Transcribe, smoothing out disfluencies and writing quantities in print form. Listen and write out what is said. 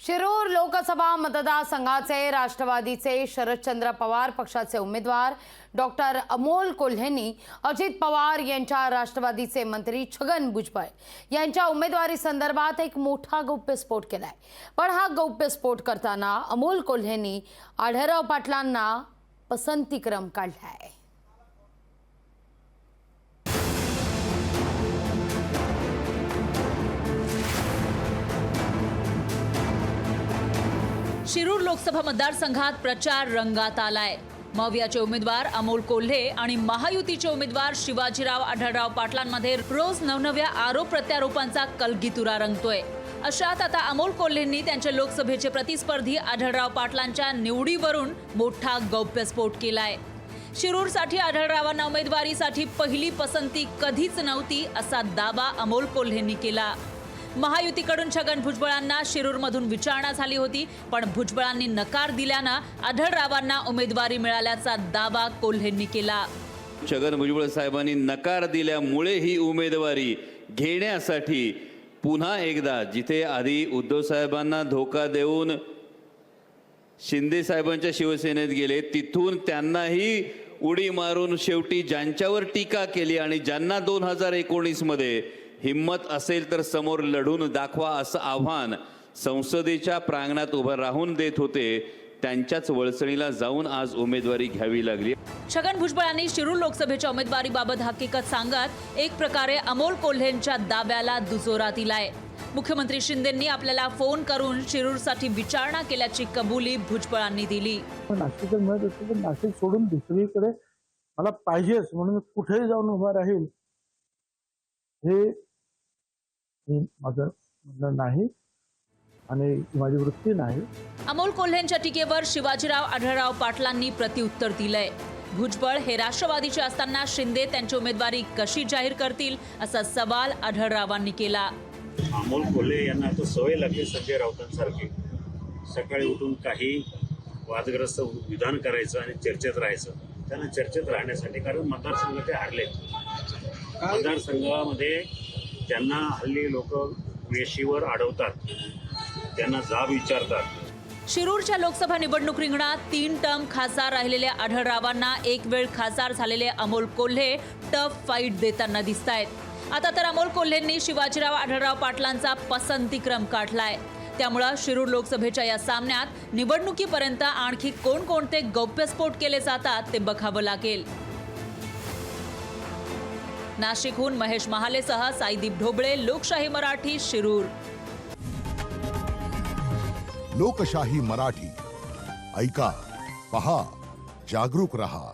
शिरूर लोकसभा मतदारसंघाचे राष्ट्रवादीचे शरदचंद्र पवार पक्षाचे उमेदवार डॉक्टर अमोल कोल्हेंनी अजित पवार यांच्या राष्ट्रवादीचे मंत्री छगन भुजबळ यांच्या उमेदवारी संदर्भात एक मोठा गौप्यस्फोट केलाय। पण हा गौप्यस्फोट करताना अमोल कोल्हेंनी आढळराव पाटलांना पसंतीक्रम काढलाय। शिरूर लोकसभा मतदारसंघात प्रचार रंगात आलाय। मवियाचे उमेदवार अमोल कोल्हे आणि महायुतीचे उमेदवार शिवाजीराव आढळराव पाटलांमध्ये रोज नवनव्या आरोप प्रत्यारोपांचा कलगीतुरा रंगतोय। अशात आता अमोल कोल्हेंनी त्यांच्या लोकसभेचे प्रतिस्पर्धी आढळराव पाटलांच्या निवडीवरून मोठा गौप्यस्फोट केलाय। शिरूरसाठी आढळरावांना उमेदवारीसाठी पहिली पसंती कधीच नव्हती असा दावा अमोल कोल्हेंनी केला। महायुतीकडून छगन भुजबळांना शिरूरमधून विचारणा झाली होती, पण भुजबळांनी नकार दिल्यानं आढळरावांना उमेदवारी मिळाल्याचा दावा कोल्हेंनी केला। छगन भुजबळ साहेबांनी नकार दिल्यामुळे ही उमेदवारी घेण्यासाठी पुन्हा एकदा जिथे आधी उद्धव साहेबांना धोका देऊन शिंदे साहेबांच्या शिवसेनेत गेले, तिथून त्यांनाही उडी मारून शेवटी ज्यांच्यावर टीका केली आणि ज्यांना 2019 मध्ये हिम्मत असेल तर समोर लढून दाखवा असं आव्हान संसदेच्या प्रांगणात उभं राहून देत होते, त्यांच्याच वळसणीला जाऊन आज उमेदवारी घ्यावी लागली। छगन भुजबळांनी शिरूर लोकसभेच्या उमेदवारीबाबत हकीकत सांगत एक प्रकारे अमोल कोल्हेंच्या दाव्याला दुजोरा दिलाय। मुख्यमंत्री शिंदेंनी आपल्याला फोन करून शिरूरसाठी विचारणा केल्याची कबुली भुजबळांनी दिली। नाशिक मिळत असेल तर नाशिक सोडून दुसरीकडे मला पाहिजेच म्हणून कुठेही जाऊन उभा राहील हे माझं म्हणणं नाही आणि माझी वृत्ती नाही। अमोल कोल्हेंच्या टीकेवर शिवाजीराव आढळराव पाटलांनी प्रत्युत्तर दिलंय। भुजबळ हे राष्ट्रवादीचे असताना शिंदे त्यांची उमेदवारी कशी जाहीर करतील असा सवाल आढळरावांनी केला। अमोल कोल्हे यांना तो सवय लागली संजय राऊतांसारखी सकाळी उठून काही वादग्रस्त विधान करायचं आणि चर्चेत राहायचं। त्यांना चर्चेत राहण्यासाठी, कारण मतदारसंघ ते हारले, मतदारसंघामध्ये त्यांना हल्ली लोक वेशीवर अडवतात, त्यांना जाब विचारतात। शिरूरच्या लोकसभा निवडणूक रिंगणात 3 टर्म खासदार राहिलेल्या आढळरावांना एक वेळ खासदार झालेले अमोल कोल्हे टफ फाईट देताना दिसतायत। आता तर अमोल कोल्हेंनी शिवाजीराव आढळराव पाटलांचा पसंतीक्रम काढलाय। त्यामुळे शिरूर लोकसभेच्या या सामन्यात निवडणुकीपर्यंत आणखी कोणकोणते गौप्यस्फोट केले जातात ते बघावं लागेल। नाशिकहून महेश महालेसह साईदीप ढोबळे, लोकशाही मराठी, शिरूर। लोकशाही मराठी ऐका, पहा, जागरूक रहा।